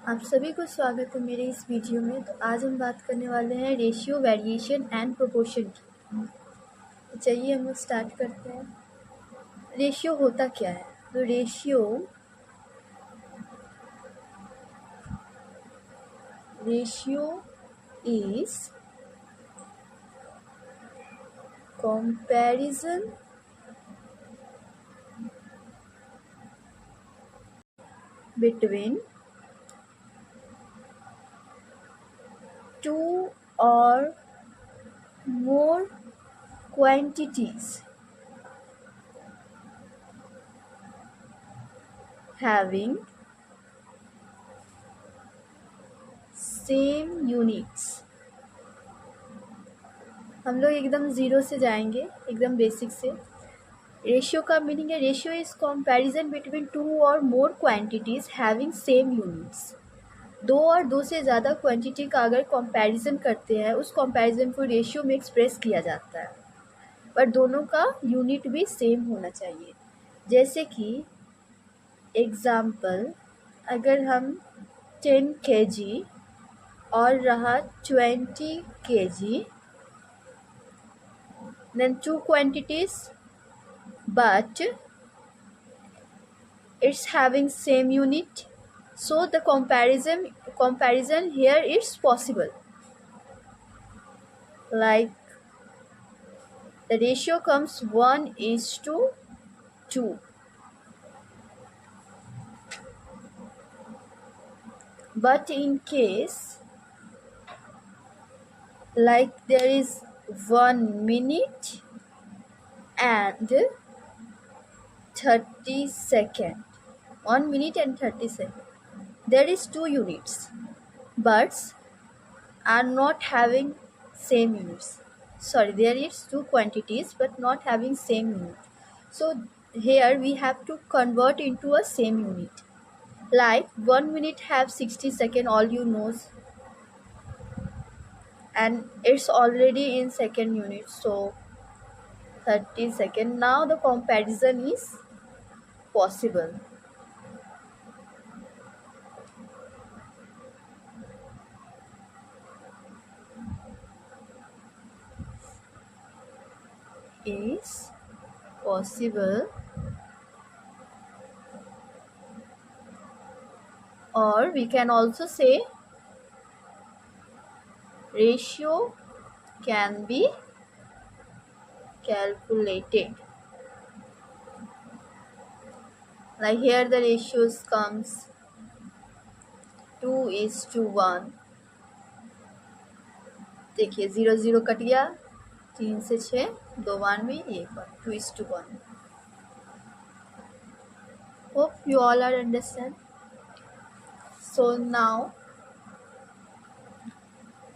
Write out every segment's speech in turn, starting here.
आप सभी को स्वागत है मेरे इस वीडियो में। तो आज हम बात करने वाले हैं रेशियो, वेरिएशन एंड प्रोपोर्शन की। तो चलिए हम लोग स्टार्ट करते हैं। रेशियो होता क्या है? तो ratio is comparison between two और more quantities having same units। हम लोग एकदम ज़ीरो से जाएंगे, एकदम बेसिक से। रेशियो का मीनिंग है ratio is comparison between two और मोर क्वांटिटीज हैविंग सेम यूनिट्स। दो और दो से ज़्यादा क्वांटिटी का अगर कंपैरिजन करते हैं, उस कंपैरिजन को रेशियो में एक्सप्रेस किया जाता है, पर दोनों का यूनिट भी सेम होना चाहिए। जैसे कि एग्जाम्पल, अगर हम 10 kg और रहा 20 kg, then two quantities but it's having same unit, so the comparison here is possible. Like the ratio comes 1:2. But in case like there is 1 minute and 30 seconds, 1 minute and 30 seconds, there is 2 units but are not having same units. Sorry, there is 2 quantities but not having same unit. So here we have to convert into a same unit. Like 1 minute have 60 seconds, all you knows, and it's already in second unit, so 30 seconds. Now the comparison is possible. Is possible, or we can also say ratio can be calculated. Like here the ratios comes 2:1. देखिए 0 0 cut गया, 3 से 6, 2 1 में 1 2:1. Hope you all are understand. So now,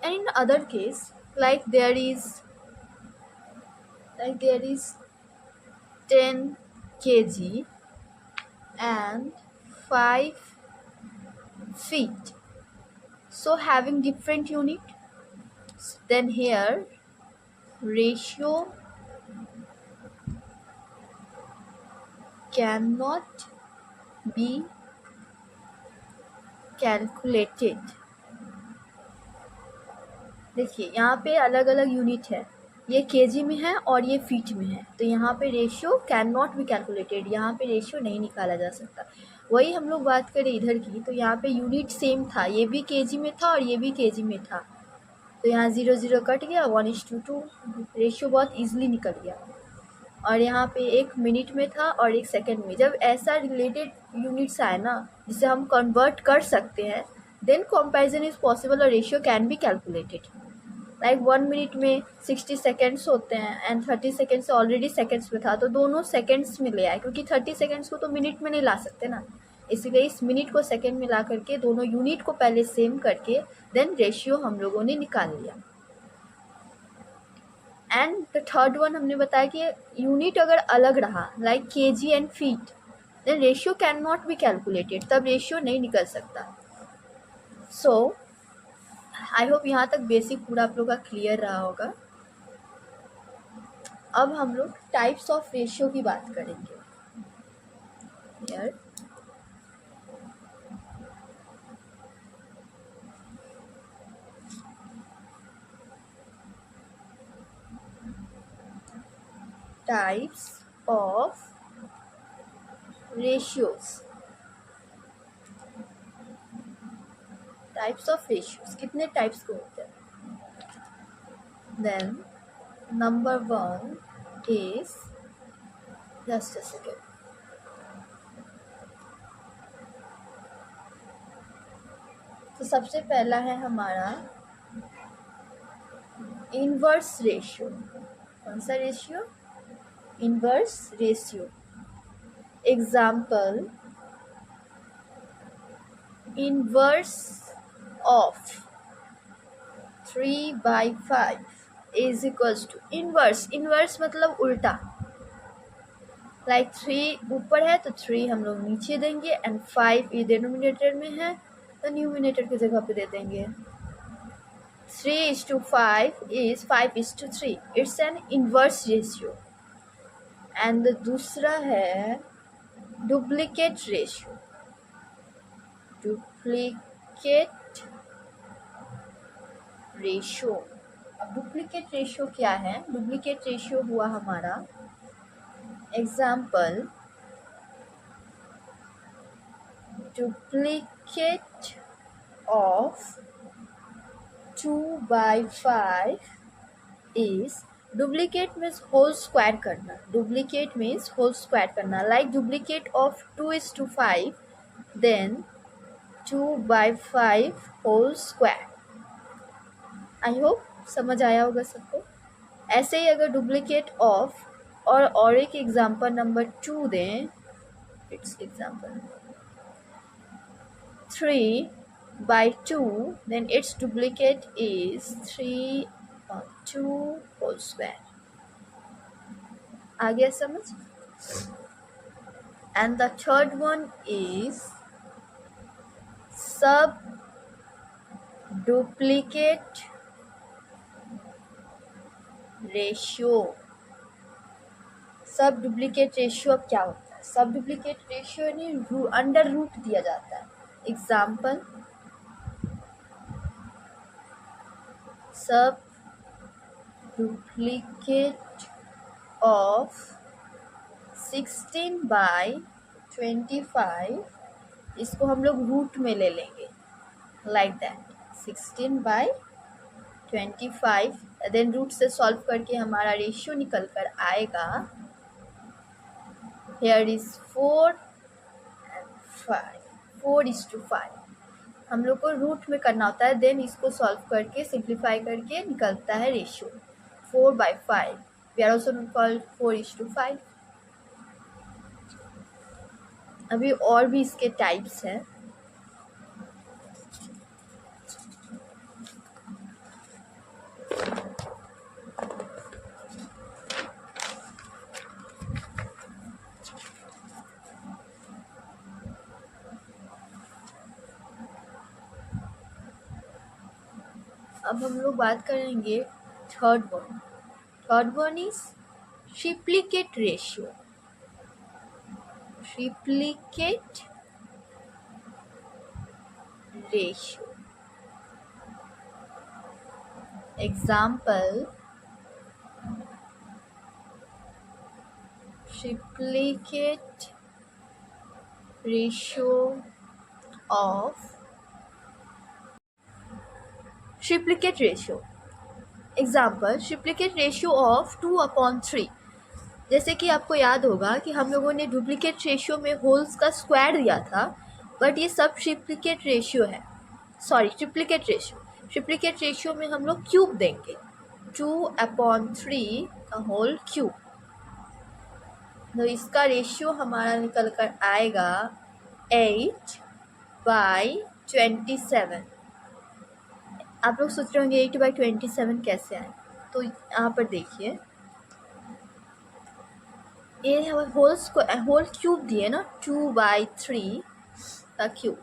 and in other case, like there is 10 kg and 5 feet, so having different unit, then here ratio cannot be calculated. देखिए यहाँ पे अलग अलग unit है, ये केजी में है और ये फीट में है, तो यहाँ पे ratio can not be calculated, यहाँ पे रेशियो नहीं निकाला जा सकता। वही हम लोग बात करें इधर की, तो यहाँ पे यूनिट सेम था, ये भी केजी में था और ये भी केजी में था, तो यहाँ 0 0 कट गया, 1:2, रेशियो बहुत ईजिली निकल गया। और यहाँ पे 1 मिनट में था और 1 सेकेंड में। जब ऐसा रिलेटेड यूनिट्स आए ना जिसे हम कन्वर्ट कर सकते हैं, देन कंपैरिजन इज पॉसिबल और ratio can be calculated. Like 1 minute में 60 सेकेंड्स होते हैं एंड 30 सेकेंड्स ऑलरेडी सेकेंड्स में था, तो दोनों सेकेंड्स में ले आए, क्योंकि 30 सेकेंड्स को तो मिनट में नहीं ला सकते ना, इसीलिए इस मिनट को सेकेंड में ला करके दोनों यूनिट को पहले सेम करके देन रेशियो हम लोगों ने निकाल लिया। एंड द थर्ड वन हमने बताया कि यूनिट अगर अलग रहा, like KG and feet, then ratio can not be calculated, तब रेशियो नहीं निकल सकता। सो आई होप यहाँ तक बेसिक पूरा आप लोग का क्लियर रहा होगा। अब हम लोग टाइप्स ऑफ रेशियो की बात करेंगे। यार types of ratios. Types of ratios कितने टाइप्स के होते हैं? Then number 1 is, just a second, तो सबसे पहला है हमारा इनवर्स रेशियो। कौन सा ratio? Inverse ratio. Example, inverse of 3/5 is equals to, inverse, inverse मतलब उल्टा, लाइक 3 ऊपर है तो 3 हम लोग नीचे देंगे एंड 5 ये डिनोमिनेटर में है तो न्यूमिनेटर की जगह पे दे देंगे। 3:5 is 5:3, it's an inverse ratio. And दूसरा है डुप्लीकेट रेशियो। डुप्लीकेट रेशियो, अब डुप्लीकेट रेशियो क्या है? डुप्लीकेट रेशियो हुआ हमारा, example, duplicate of 2/5 is, duplicate means whole square करना, डुप्लीकेट मीन्स होल स्क्वायर करना, like duplicate of 2:5 then 2/5 whole square. I hope समझ आया होगा सबको। ऐसे ही अगर डुप्लीकेट ऑफ और एक एग्जाम्पल नंबर 2 दें, it's example 3/2 then its duplicate is 3/2 whole square। आ गया समझ? And the third one is sub duplicate ratio. सब डुप्लीकेट रेशियो अब क्या होता है? सब डुप्लीकेट रेशियो यानी अंडर रूट दिया जाता है। एग्जाम्पल, सब डुप्लीकेट ऑफ 16/25, इसको हम लोग रूट में ले लेंगे, लाइक दैट 16/25, देन रूट से सॉल्व करके हमारा रेशियो निकल कर आएगा, here is 4 and 5, 4:5। हम लोग को रूट में करना होता है, देन इसको सॉल्व करके सिंप्लीफाई करके निकलता है ratio 4/5। We are also called 4:5। अभी और भी इसके टाइप्स हैं। अब हम लोग बात करेंगे third one. Third one is triplicate ratio. Triplicate ratio, example, triplicate ratio of, triplicate ratio, example, triplicate ratio of 2/3। जैसे कि आपको याद होगा कि हम लोगों ने डुप्लीकेट रेशियो में होल्स का स्क्वायर दिया था, बट ये सब ट्रिप्लिकेट रेशियो है, sorry triplicate ratio. Triplicate ratio में हम लोग क्यूब देंगे, 2/3 का होल क्यूब, तो इसका रेशियो हमारा निकल कर आएगा 8/27। आप लोग सोच रहे होंगे 8/27 कैसे आए, तो यहाँ पर देखिए, ये होल क्यूब दिए ना, 2/3 का क्यूब,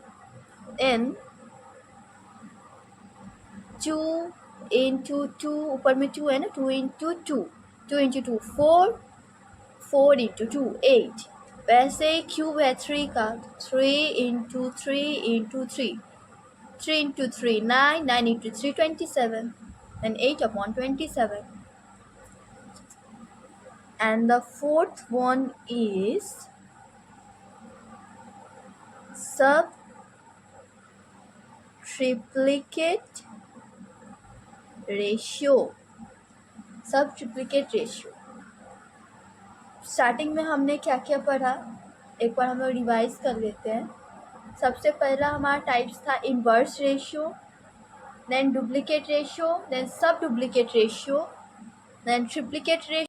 एन 2 इंटू 2, ऊपर में 2 है ना, 2 इंटू 2, 2 इंटू 2 4, 4 इंटू 2 8। वैसे ही क्यूब है 3 का, 3 into 3 into 3, 3 into 3 9, 9 into 3 27, then 8/27। and the fourth one is sub triplicate ratio. सब ट्रिप्लिकेट रेशियो स्टार्टिंग में हमने क्या क्या पढ़ा, एक बार हम लोग रिवाइज कर लेते हैं। सबसे पहला हमारा टाइप्स था inverse ratio, then duplicate ratio, then subduplicate ratio, then triplicate ratio,